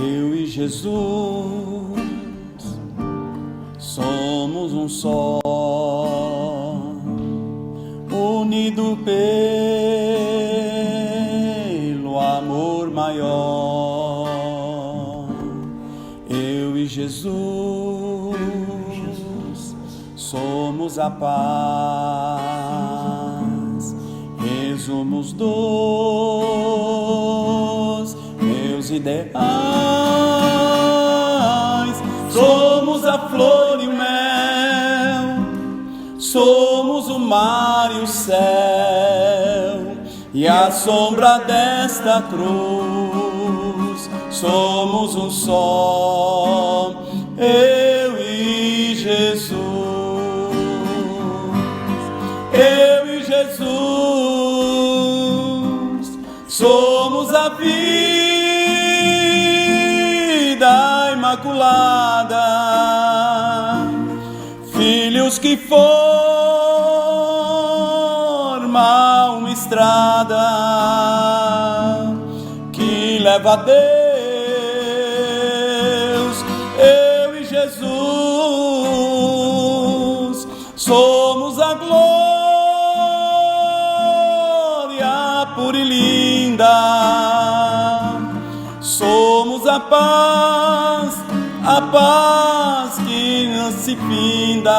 Eu e Jesus somos um só, unido pelo amor maior. Eu e Jesus somos a paz. Resumos dos meus ideais. Somos a flor e o mel, somos o mar e o céu, e a sombra desta cruz. Somos um só, eu e Jesus. Eu e Jesus somos a vida imaculada, filhos que formam uma estrada que leva a Deus. Eu e Jesus somos a glória pura e linda, somos a paz que não se finda,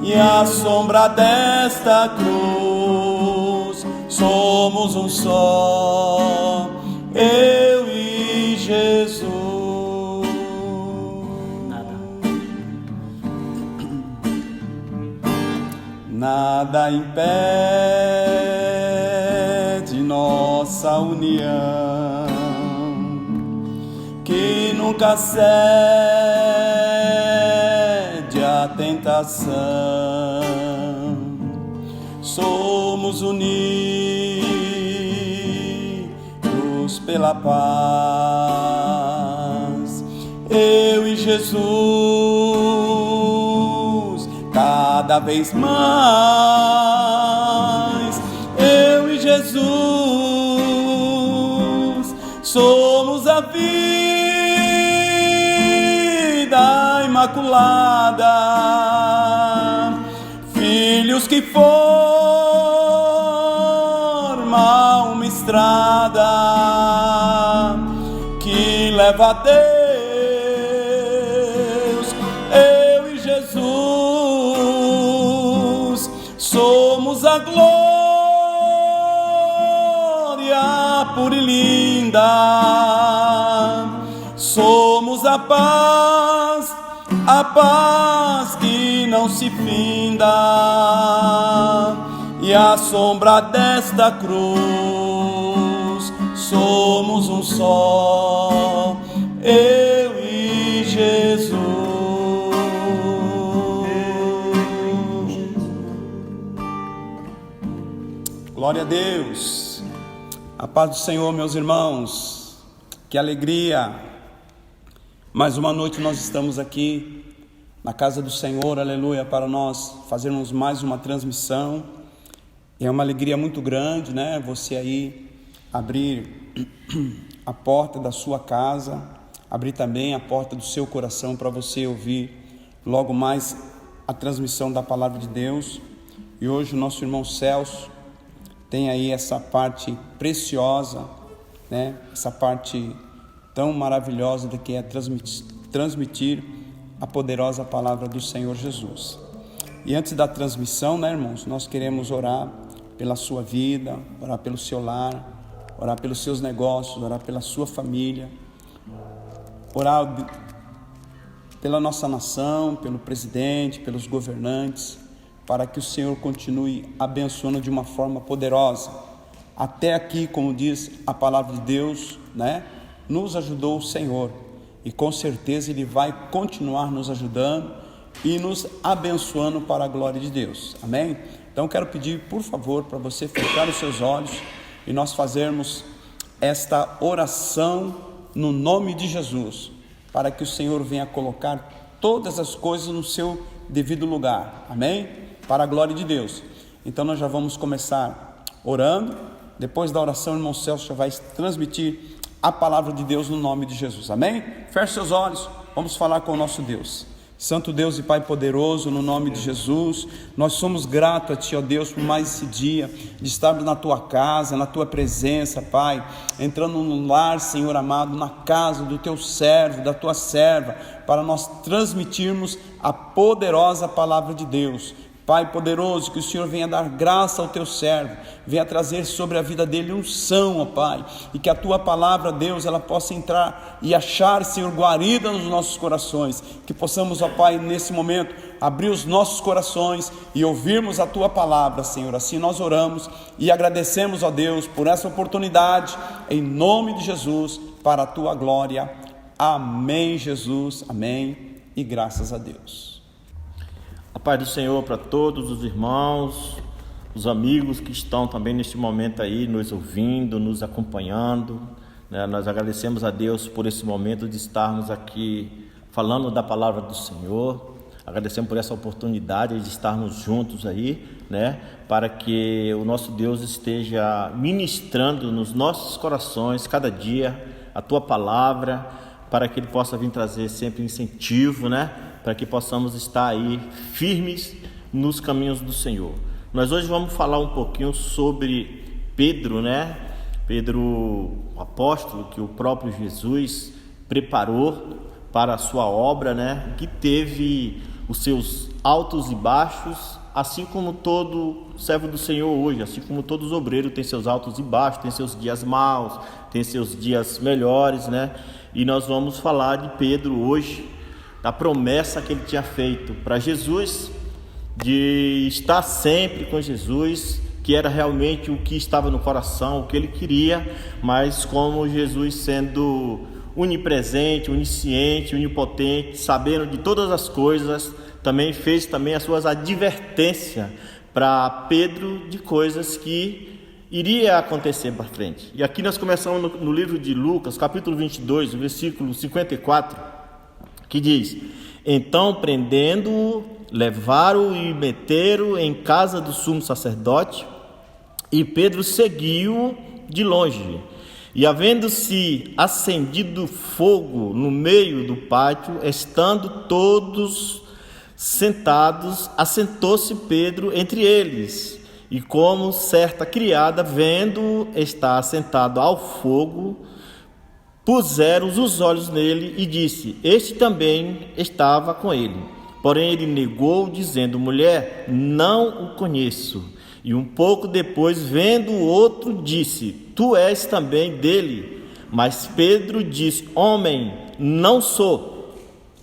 e a sombra desta cruz. Somos um só, eu e Jesus. Nada impede nossa união, que nunca cede a tentação. Somos unidos pela paz. Eu e Jesus, cada vez mais. Eu e Jesus somos a vida imaculada, filhos que formam uma estrada que leva a Deus. Eu e Jesus somos a glória pura e linda, somos a paz que não se finda, e a sombra desta cruz. Somos um só, eu e Jesus. Glória a Deus. A paz do Senhor, meus irmãos. Que alegria. Mais uma noite nós estamos aqui na casa do Senhor, aleluia, para nós fazermos mais uma transmissão. É uma alegria muito grande, né? Você aí abrir a porta da sua casa, abrir também a porta do seu coração para você ouvir logo mais a transmissão da palavra de Deus. E hoje o nosso irmão Celso tem aí essa parte preciosa, né? Essa parte tão maravilhosa de que é transmitir a poderosa palavra do Senhor Jesus. E antes da transmissão, né, irmãos, nós queremos orar pela sua vida, orar pelo seu lar, orar pelos seus negócios, orar pela sua família, orar pela nossa nação, pelo presidente, pelos governantes, para que o Senhor continue abençoando de uma forma poderosa. Até aqui, como diz a palavra de Deus, né, nos ajudou o Senhor, e com certeza Ele vai continuar nos ajudando e nos abençoando para a glória de Deus, amém? Então quero pedir, por favor, para você fechar os seus olhos e nós fazermos esta oração no nome de Jesus, para que o Senhor venha colocar todas as coisas no seu devido lugar, amém? Para a glória de Deus. Então nós já vamos começar orando. Depois da oração, o irmão Celso já vai transmitir a palavra de Deus no nome de Jesus, amém? Feche seus olhos, vamos falar com o nosso Deus. Santo Deus e Pai poderoso, no nome de Jesus, nós somos gratos a Ti, ó Deus, por mais esse dia, de estarmos na Tua casa, na Tua presença, Pai, entrando no lar, Senhor amado, na casa do Teu servo, da Tua serva, para nós transmitirmos a poderosa palavra de Deus. Pai poderoso, que o Senhor venha dar graça ao Teu servo, venha trazer sobre a vida dele unção, ó Pai, e que a Tua palavra, Deus, ela possa entrar e achar, Senhor, guarida nos nossos corações, que possamos, ó Pai, nesse momento, abrir os nossos corações e ouvirmos a Tua palavra, Senhor. Assim nós oramos e agradecemos, ó Deus, por essa oportunidade, em nome de Jesus, para a Tua glória. Amém, Jesus, amém, e graças a Deus. A paz do Senhor para todos os irmãos, os amigos que estão também neste momento aí nos ouvindo, nos acompanhando, né? Nós agradecemos a Deus por esse momento de estarmos aqui falando da palavra do Senhor. Agradecemos por essa oportunidade de estarmos juntos aí, né? Para que o nosso Deus esteja ministrando nos nossos corações cada dia a Tua palavra, para que Ele possa vir trazer sempre incentivo, né? Para que possamos estar aí firmes nos caminhos do Senhor. Nós hoje vamos falar um pouquinho sobre Pedro, né? Pedro, o apóstolo que o próprio Jesus preparou para a sua obra, né? Que teve os seus altos e baixos, assim como todo servo do Senhor hoje, assim como todos os obreiros têm seus altos e baixos, tem seus dias maus, tem seus dias melhores, né? E nós vamos falar de Pedro hoje, da promessa que ele tinha feito para Jesus, de estar sempre com Jesus, que era realmente o que estava no coração, o que ele queria, mas como Jesus sendo onipresente, onisciente, onipotente, sabendo de todas as coisas, também fez também as suas advertências para Pedro de coisas que iria acontecer para frente. E aqui nós começamos no livro de Lucas, capítulo 22, o versículo 54, que diz: então, prendendo-o, levaram-o e meteram-o em casa do sumo sacerdote, e Pedro seguiu de longe. E havendo-se acendido fogo no meio do pátio, estando todos sentados, assentou-se Pedro entre eles. E como certa criada, vendo-o estar sentado ao fogo, puseram os olhos nele e disse: este também estava com ele. Porém ele negou, dizendo: mulher, não o conheço. E um pouco depois, vendo o outro, disse: tu és também dele. Mas Pedro disse: homem, não sou.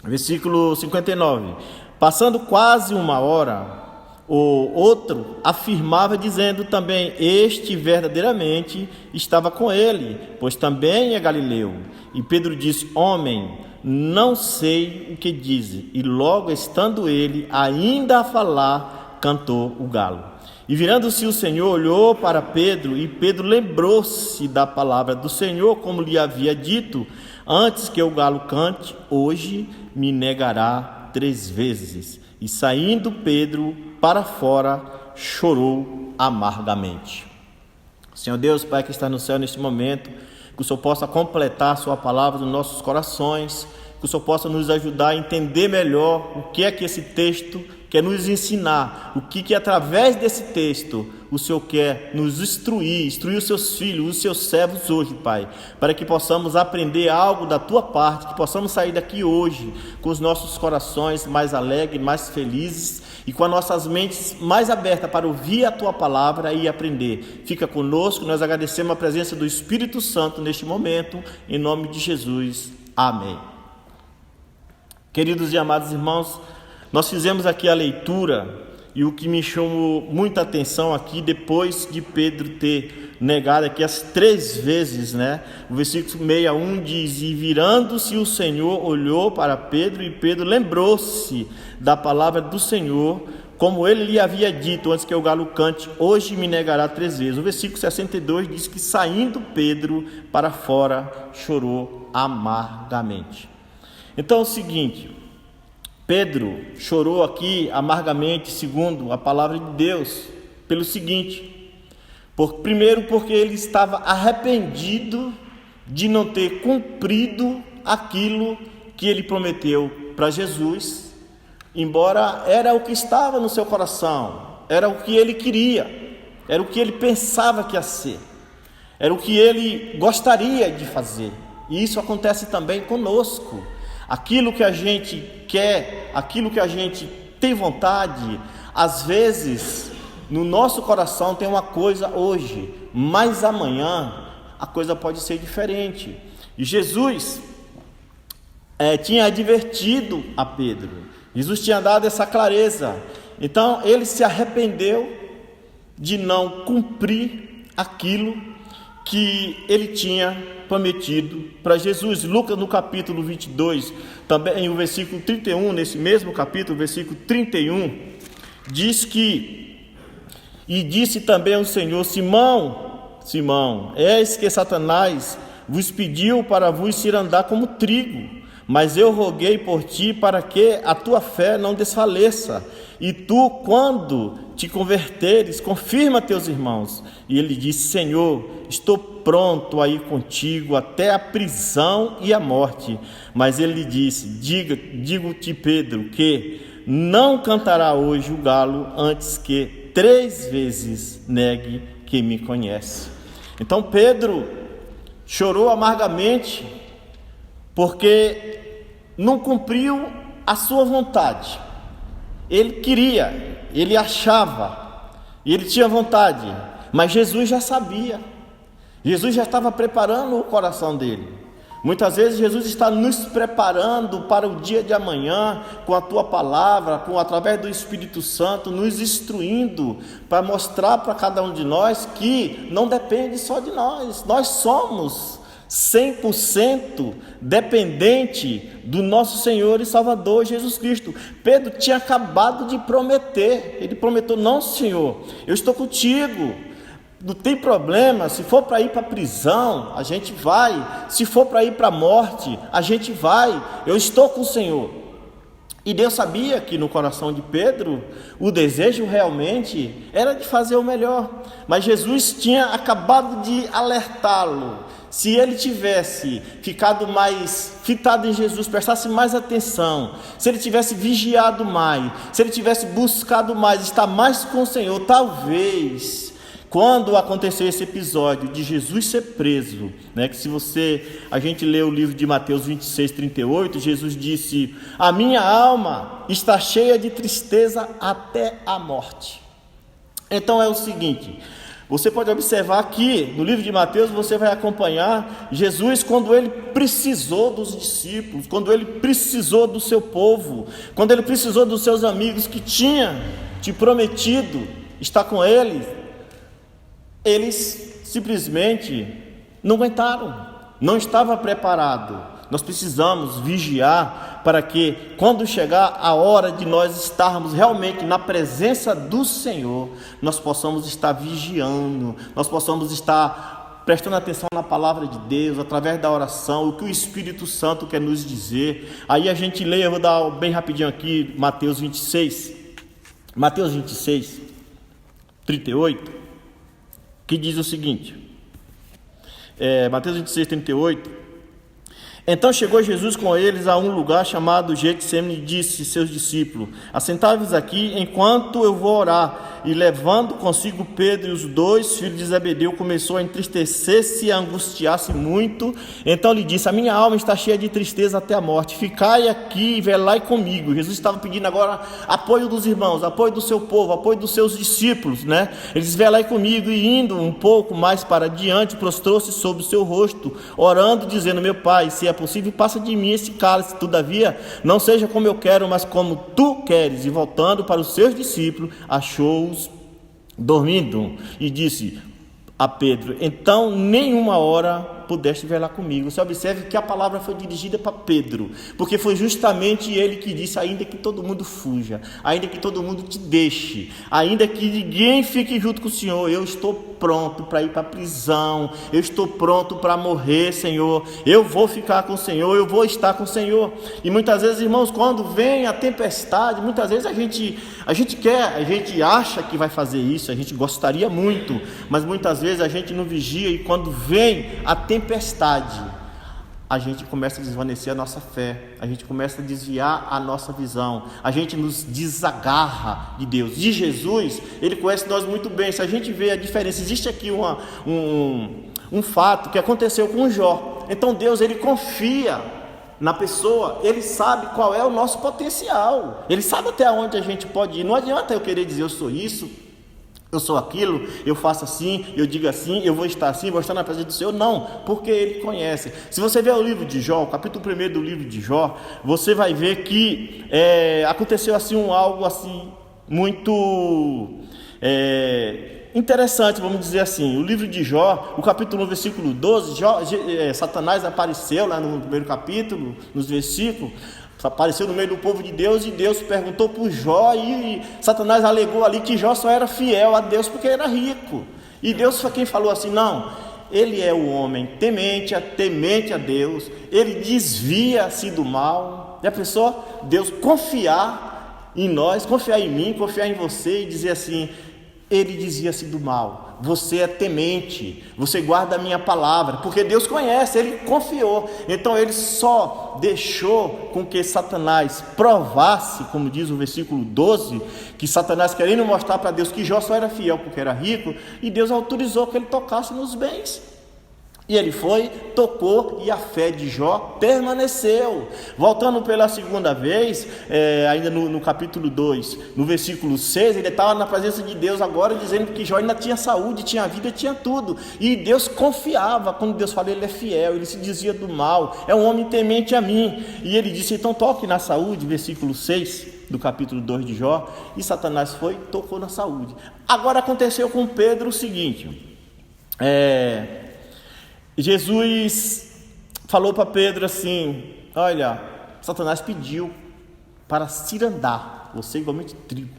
Versículo 59. Passando quase uma hora, o outro afirmava, dizendo também: este verdadeiramente estava com ele, pois também é galileu. E Pedro disse: homem, não sei o que dize. E logo estando ele ainda a falar, cantou o galo. E virando-se o Senhor, olhou para Pedro, e Pedro lembrou-se da palavra do Senhor, como lhe havia dito: antes que o galo cante, hoje me negará 3 vezes. E saindo Pedro para fora, chorou amargamente. Senhor Deus, Pai que está no céu neste momento, que o Senhor possa completar a sua palavra nos nossos corações, que o Senhor possa nos ajudar a entender melhor o que é que esse texto quer nos ensinar, o que através desse texto o Senhor quer nos instruir os seus filhos, os seus servos hoje, Pai, para que possamos aprender algo da Tua parte, que possamos sair daqui hoje com os nossos corações mais alegres, mais felizes e com as nossas mentes mais abertas para ouvir a Tua palavra e aprender. Fica conosco, nós agradecemos a presença do Espírito Santo neste momento, em nome de Jesus, amém. Queridos e amados irmãos, nós fizemos aqui a leitura e o que me chamou muita atenção aqui, depois de Pedro ter negado aqui as 3 vezes, né? O versículo 61 diz: e virando-se o Senhor, olhou para Pedro, e Pedro lembrou-se da palavra do Senhor, como ele lhe havia dito: antes que o galo cante, hoje me negará 3 vezes. O versículo 62 diz que saindo Pedro para fora, chorou amargamente. Então é o seguinte, Pedro chorou aqui amargamente, segundo a palavra de Deus, pelo seguinte: primeiro porque ele estava arrependido de não ter cumprido aquilo que ele prometeu para Jesus, embora era o que estava no seu coração, era o que ele queria, era o que ele pensava que ia ser, era o que ele gostaria de fazer. E isso acontece também conosco. Aquilo que a gente quer, aquilo que a gente tem vontade, às vezes no nosso coração tem uma coisa hoje, mas amanhã a coisa pode ser diferente. E Jesus tinha advertido a Pedro, Jesus tinha dado essa clareza. Então ele se arrependeu de não cumprir aquilo que ele tinha prometido para Jesus. Lucas, no capítulo 22, também o versículo 31, nesse mesmo capítulo, versículo 31, diz que: e disse também ao Senhor: Simão, Simão, eis que Satanás vos pediu para vos ir andar como trigo, mas eu roguei por ti para que a tua fé não desfaleça, e tu, quando te converteres, confirma teus irmãos. E ele disse: Senhor, estou pronto a ir contigo até a prisão e a morte. Mas ele lhe disse: digo-te, Pedro, que não cantará hoje o galo antes que 3 vezes negue que me conhece. Então Pedro chorou amargamente, porque não cumpriu a sua vontade. Ele queria, ele achava, e ele tinha vontade, mas Jesus já sabia, Jesus já estava preparando o coração dele. Muitas vezes Jesus está nos preparando para o dia de amanhã, com a tua palavra, através do Espírito Santo, nos instruindo, para mostrar para cada um de nós que não depende só de nós. Nós somos 100% dependente do nosso Senhor e Salvador Jesus Cristo. Pedro tinha acabado de prometer, ele prometeu: não, Senhor, eu estou contigo, não tem problema, se for para ir para a prisão, a gente vai, se for para ir para a morte, a gente vai, eu estou com o Senhor. E Deus sabia que no coração de Pedro, o desejo realmente era de fazer o melhor, mas Jesus tinha acabado de alertá-lo. Se ele tivesse ficado mais fitado em Jesus, prestasse mais atenção, se ele tivesse vigiado mais, se ele tivesse buscado mais, estar mais com o Senhor, talvez, quando acontecer esse episódio de Jesus ser preso, né, que a gente lê o livro de Mateus 26, 38, Jesus disse: a minha alma está cheia de tristeza até a morte. Então é o seguinte, você pode observar que no livro de Mateus você vai acompanhar Jesus quando ele precisou dos discípulos, quando ele precisou do seu povo, quando ele precisou dos seus amigos que tinha te prometido estar com ele. Eles simplesmente não aguentaram, não estava preparado. Nós precisamos vigiar para que quando chegar a hora de nós estarmos realmente na presença do Senhor, nós possamos estar vigiando, nós possamos estar prestando atenção na palavra de Deus, através da oração, o que o Espírito Santo quer nos dizer. Aí a gente lê, eu vou dar bem rapidinho aqui, Mateus 26, 38, que diz o seguinte, Mateus 26, 38, então chegou Jesus com eles a um lugar chamado Getsêmani e disse a seus discípulos: assentai-vos aqui enquanto eu vou orar. E levando consigo Pedro e os 2 filhos de Zebedeu, começou a entristecer-se e a angustiar-se muito. Então lhe disse: a minha alma está cheia de tristeza até a morte, ficai aqui e velai comigo. Jesus estava pedindo agora apoio dos irmãos, apoio do seu povo, apoio dos seus discípulos, né? Ele disse: velai comigo. E indo um pouco mais para diante, prostrou-se sobre o seu rosto, orando, dizendo: meu Pai, se é possível, passa de mim esse cálice, todavia não seja como eu quero, mas como tu queres. E voltando para os seus discípulos, achou-os dormindo e disse a Pedro: então nenhuma hora pudeste velar comigo. Você observe que a palavra foi dirigida para Pedro, porque foi justamente ele que disse: ainda que todo mundo fuja, ainda que todo mundo te deixe, ainda que ninguém fique junto com o Senhor, eu estou pronto para ir para a prisão, eu estou pronto para morrer, Senhor, eu vou ficar com o Senhor, eu vou estar com o Senhor. E muitas vezes, irmãos, quando vem a tempestade, muitas vezes a gente acha que vai fazer isso, a gente gostaria muito, mas muitas vezes a gente não vigia, e quando vem a tempestade, tempestade, a gente começa a desvanecer a nossa fé, a gente começa a desviar a nossa visão, a gente nos desagarra de Deus. De Jesus, Ele conhece nós muito bem. Se a gente vê a diferença, existe aqui um fato que aconteceu com Jó. Então Deus, Ele confia na pessoa, Ele sabe qual é o nosso potencial, Ele sabe até onde a gente pode ir. Não adianta eu querer dizer eu sou isso, eu sou aquilo, eu faço assim, eu digo assim, eu vou estar assim, vou estar na presença do Senhor. Não, porque Ele conhece. Se você ver o livro de Jó, o capítulo 1 do livro de Jó, você vai ver que aconteceu assim algo assim muito interessante, vamos dizer assim. O livro de Jó, o capítulo 1, versículo 12, Satanás apareceu lá no primeiro capítulo, nos versículos, apareceu no meio do povo de Deus, e Deus perguntou por Jó, e Satanás alegou ali que Jó só era fiel a Deus porque era rico. E Deus foi quem falou assim: não, ele é o homem temente a Deus, ele desvia-se do mal. Já pensou? Deus confiar em nós, confiar em mim, confiar em você e dizer assim: ele desvia-se do mal, você é temente, você guarda a minha palavra, porque Deus conhece, Ele confiou. Então Ele só deixou com que Satanás provasse, como diz o versículo 12, que Satanás querendo mostrar para Deus que Jó só era fiel porque era rico, e Deus autorizou que ele tocasse nos bens. E ele foi, tocou, e a fé de Jó permaneceu. Voltando pela segunda vez, ainda no capítulo 2, no versículo 6, ele estava na presença de Deus agora, dizendo que Jó ainda tinha saúde, tinha vida, tinha tudo. E Deus confiava, quando Deus falou, ele é fiel, ele se dizia do mal, é um homem temente a mim. E ele disse: então toque na saúde, versículo 6 do capítulo 2 de Jó. E Satanás foi, tocou na saúde. Agora aconteceu com Pedro o seguinte: Jesus falou para Pedro assim: olha, Satanás pediu para cirandar você igualmente trigo.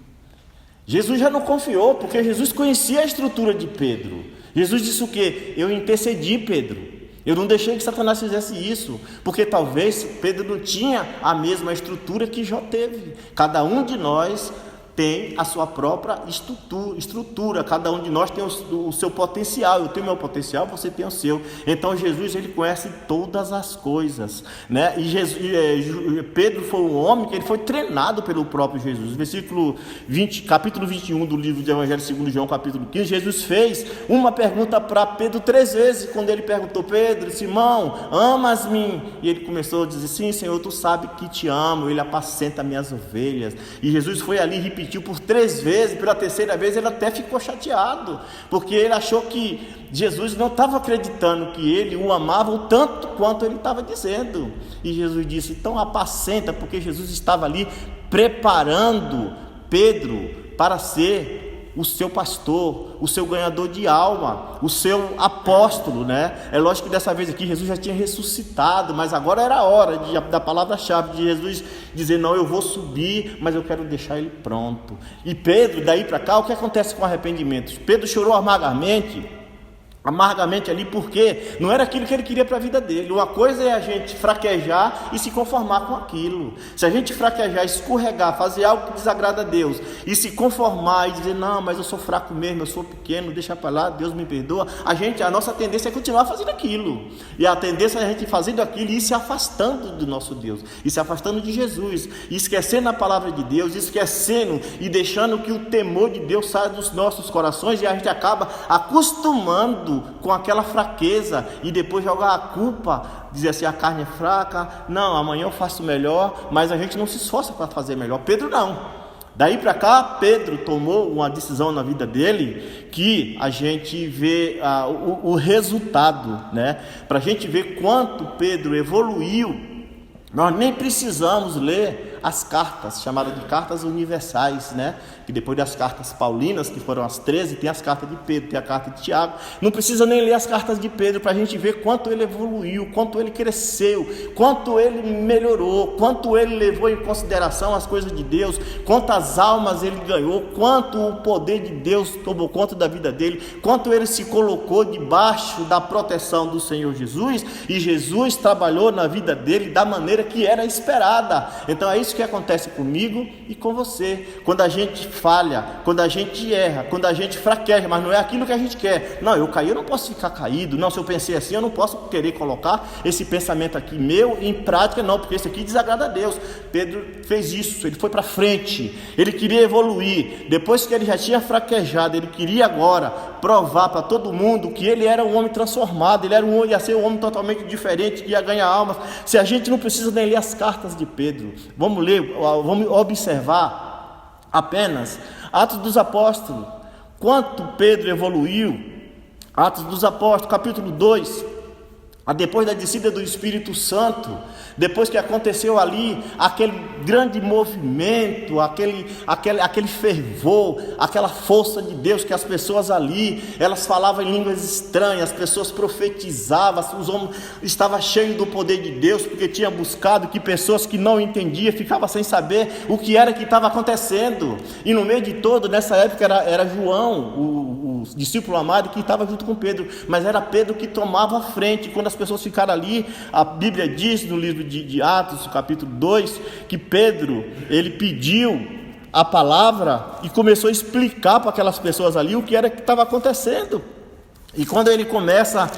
Jesus já não confiou, porque Jesus conhecia a estrutura de Pedro. Jesus disse o quê? Eu intercedi, Pedro, eu não deixei que Satanás fizesse isso, porque talvez Pedro não tinha a mesma estrutura que Jó teve. Cada um de nós tem a sua própria estrutura, cada um de nós tem o seu potencial. Eu tenho o meu potencial, você tem o seu. Então Jesus, ele conhece todas as coisas, né? E Pedro foi um homem que ele foi treinado pelo próprio Jesus. Versículo 20, capítulo 21 do livro do Evangelho segundo João, capítulo 15, Jesus fez uma pergunta para Pedro 3 vezes, quando ele perguntou: Pedro, Simão, amas-me? E ele começou a dizer: sim, Senhor, tu sabes que te amo, ele apacenta minhas ovelhas. E Jesus foi ali e repetiu por 3 vezes, pela terceira vez ele até ficou chateado, porque ele achou que Jesus não estava acreditando que ele o amava o tanto quanto ele estava dizendo. E Jesus disse: então apacenta, porque Jesus estava ali preparando Pedro para ser o seu pastor, o seu ganhador de alma, o seu apóstolo, né? É lógico que dessa vez aqui Jesus já tinha ressuscitado, mas agora era a hora da palavra-chave de Jesus dizer: não, eu vou subir, mas eu quero deixar ele pronto. E Pedro, daí para cá, o que acontece com o arrependimento? Pedro chorou amargamente ali, porque não era aquilo que ele queria para a vida dele. Uma coisa é a gente fraquejar e se conformar com aquilo. Se a gente fraquejar, escorregar, fazer algo que desagrada a Deus e se conformar e dizer: não, mas eu sou fraco mesmo, eu sou pequeno, deixa para lá, Deus me perdoa, a nossa tendência é continuar fazendo aquilo, e a tendência é a gente fazendo aquilo e ir se afastando do nosso Deus, e se afastando de Jesus, e esquecendo a palavra de Deus, esquecendo e deixando que o temor de Deus saia dos nossos corações, e a gente acaba acostumando com aquela fraqueza, e depois jogar a culpa, dizer assim: a carne é fraca, não, amanhã eu faço melhor, mas a gente não se esforça para fazer melhor. Pedro não. Daí para cá, Pedro tomou uma decisão na vida dele, que a gente vê o resultado, né? Para a gente ver quanto Pedro evoluiu, nós nem precisamos ler as cartas, chamadas de cartas universais, né? Que depois das cartas paulinas, que foram as 13, tem as cartas de Pedro, tem a carta de Tiago. Não precisa nem ler as cartas de Pedro para a gente ver quanto ele evoluiu, quanto ele cresceu, quanto ele melhorou, quanto ele levou em consideração as coisas de Deus, quantas almas ele ganhou, quanto o poder de Deus tomou conta da vida dele, quanto ele se colocou debaixo da proteção do Senhor Jesus, e Jesus trabalhou na vida dele da maneira que era esperada. Então é isso isso que acontece comigo e com você. Quando a gente falha, quando a gente erra, quando a gente fraqueja, mas não é aquilo que a gente quer. Não, eu caí, eu não posso ficar caído. Não, se eu pensei assim, eu não posso querer colocar esse pensamento aqui meu em prática, não, porque esse aqui desagrada a Deus. Pedro fez isso, ele foi para frente, ele queria evoluir. Depois que ele já tinha fraquejado, ele queria agora provar para todo mundo que ele era um homem transformado, ia ser um homem totalmente diferente, que ia ganhar almas. Se a gente não precisa nem ler as cartas de Pedro, vamos ler, vamos observar apenas Atos dos Apóstolos, quanto Pedro evoluiu. Atos dos Apóstolos, capítulo 2, depois da descida do Espírito Santo, depois que aconteceu ali aquele grande movimento, aquele fervor, aquela força de Deus, que as pessoas ali, elas falavam em línguas estranhas, as pessoas profetizavam, os homens estavam cheios do poder de Deus, porque tinha buscado, que pessoas que não entendiam ficavam sem saber o que era que estava acontecendo. E no meio de todo, nessa época era João, o discípulo amado, que estava junto com Pedro, mas era Pedro que tomava a frente. Quando as pessoas ficaram ali, a Bíblia diz no livro de Atos, capítulo 2, que Pedro, ele pediu a palavra e começou a explicar para aquelas pessoas ali o que era que estava acontecendo. E quando ele começa a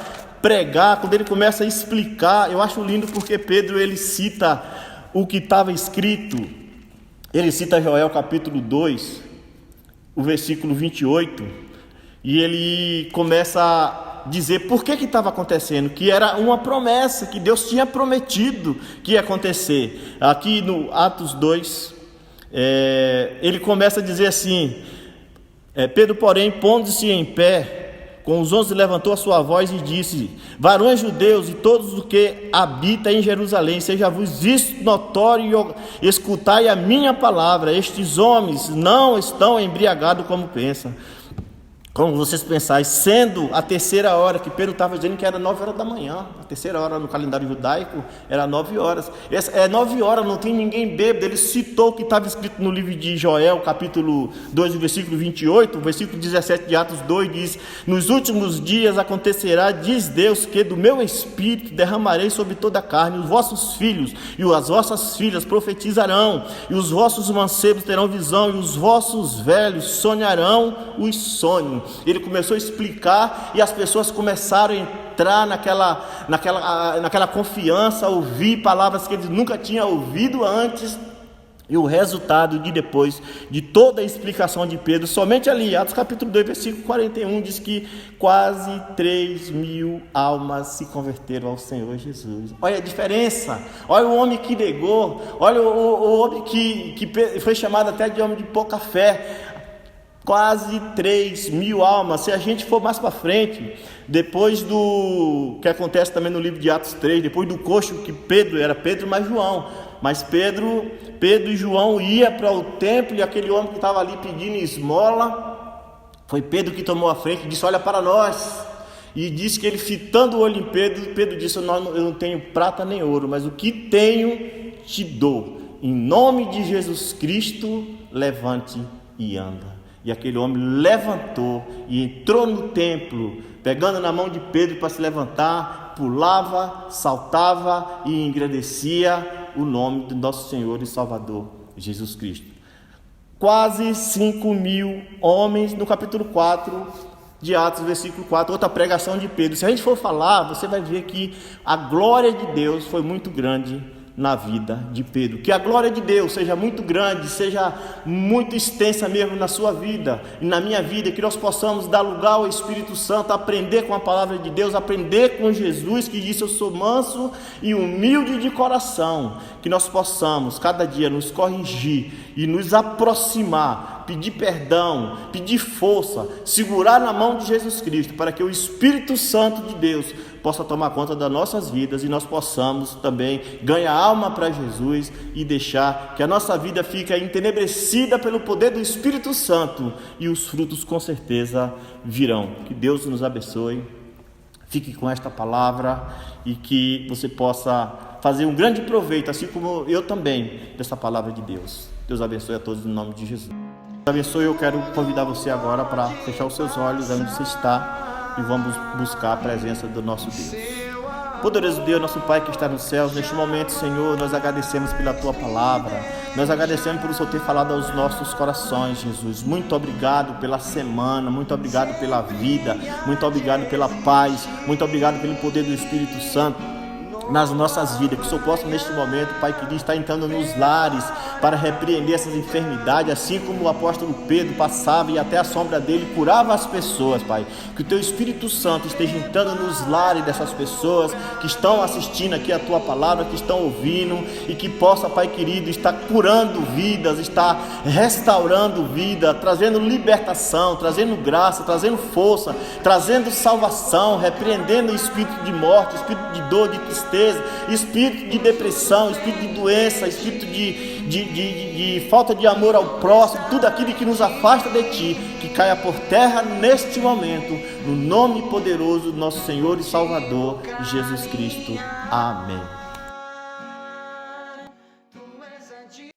pregar, quando ele começa a explicar, eu acho lindo, porque Pedro, ele cita o que estava escrito. Ele cita Joel capítulo 2, o versículo 28, e ele começa a dizer por que estava acontecendo, que era uma promessa, que Deus tinha prometido que ia acontecer. Aqui no Atos 2, ele começa a dizer assim, Pedro, porém, pondo-se em pé, com os 11 levantou a sua voz e disse: varões judeus e todos os que habitam em Jerusalém, seja-vos isto notório, escutai a minha palavra. Estes homens não estão embriagados como pensam, como vocês pensais, sendo a terceira hora, que Pedro estava dizendo que era 9 horas da manhã. A terceira hora no calendário judaico era 9 horas. 9 horas, não tem ninguém bêbado. Ele citou o que estava escrito no livro de Joel, capítulo 2, versículo 28, o versículo 17 de Atos 2 diz: nos últimos dias acontecerá, diz Deus, que do meu espírito derramarei sobre toda a carne. Os vossos filhos e as vossas filhas profetizarão, e os vossos mancebos terão visão, e os vossos velhos sonharão os sonhos. Ele começou a explicar, e as pessoas começaram a entrar naquela confiança, a ouvir palavras que eles nunca tinham ouvido antes. E o resultado depois de toda a explicação de Pedro, somente ali, Atos capítulo 2, versículo 41, diz que quase 3.000 almas se converteram ao Senhor Jesus. Olha a diferença, olha o homem que negou, olha o homem que foi chamado até de homem de pouca fé. Quase 3.000 almas. Se a gente for mais para frente, depois do que acontece também no livro de Atos 3, depois do coxo, que era Pedro mais João, mas Pedro e João ia para o templo, e aquele homem que estava ali pedindo esmola, foi Pedro que tomou a frente e disse: olha para nós. E disse que ele, fitando o olho em Pedro disse: eu não tenho prata nem ouro, mas o que tenho te dou. Em nome de Jesus Cristo, levante e anda. E aquele homem levantou e entrou no templo, pegando na mão de Pedro para se levantar, pulava, saltava e engrandecia o nome do nosso Senhor e Salvador, Jesus Cristo. Quase 5.000 homens, no capítulo 4 de Atos, versículo 4, outra pregação de Pedro. Se a gente for falar, você vai ver que a glória de Deus foi muito grande na vida de Pedro. Que a glória de Deus seja muito grande, seja muito extensa mesmo na sua vida e na minha vida, que nós possamos dar lugar ao Espírito Santo, aprender com a palavra de Deus, aprender com Jesus, que disse: eu sou manso e humilde de coração. Que nós possamos cada dia nos corrigir e nos aproximar, pedir perdão, pedir força, segurar na mão de Jesus Cristo, para que o Espírito Santo de Deus possa tomar conta das nossas vidas e nós possamos também ganhar alma para Jesus e deixar que a nossa vida fique entenebrecida pelo poder do Espírito Santo, e os frutos com certeza virão. Que Deus nos abençoe, fique com esta palavra e que você possa fazer um grande proveito, assim como eu também, dessa palavra de Deus. Deus abençoe a todos em nome de Jesus. Deus abençoe. Eu quero convidar você agora para fechar os seus olhos onde você está e vamos buscar a presença do nosso Deus. Poderoso Deus, nosso Pai que está nos céus, neste momento, Senhor, nós agradecemos pela Tua palavra, nós agradecemos por o Senhor ter falado aos nossos corações, Jesus. Muito obrigado pela semana, muito obrigado pela vida, muito obrigado pela paz, muito obrigado pelo poder do Espírito Santo nas nossas vidas, que o Senhor possa neste momento, Pai querido, estar entrando nos lares para repreender essas enfermidades, assim como o apóstolo Pedro passava e até a sombra dele curava as pessoas, Pai. Que o Teu Espírito Santo esteja entrando nos lares dessas pessoas que estão assistindo aqui a Tua palavra, que estão ouvindo, e que possa, Pai querido, estar curando vidas, estar restaurando vida, trazendo libertação, trazendo graça, trazendo força, trazendo salvação, repreendendo o espírito de morte, espírito de dor, de tristeza, espírito de depressão, espírito de doença, espírito de falta de amor ao próximo, tudo aquilo que nos afasta de Ti, que caia por terra neste momento, no nome poderoso do nosso Senhor e Salvador Jesus Cristo. Amém.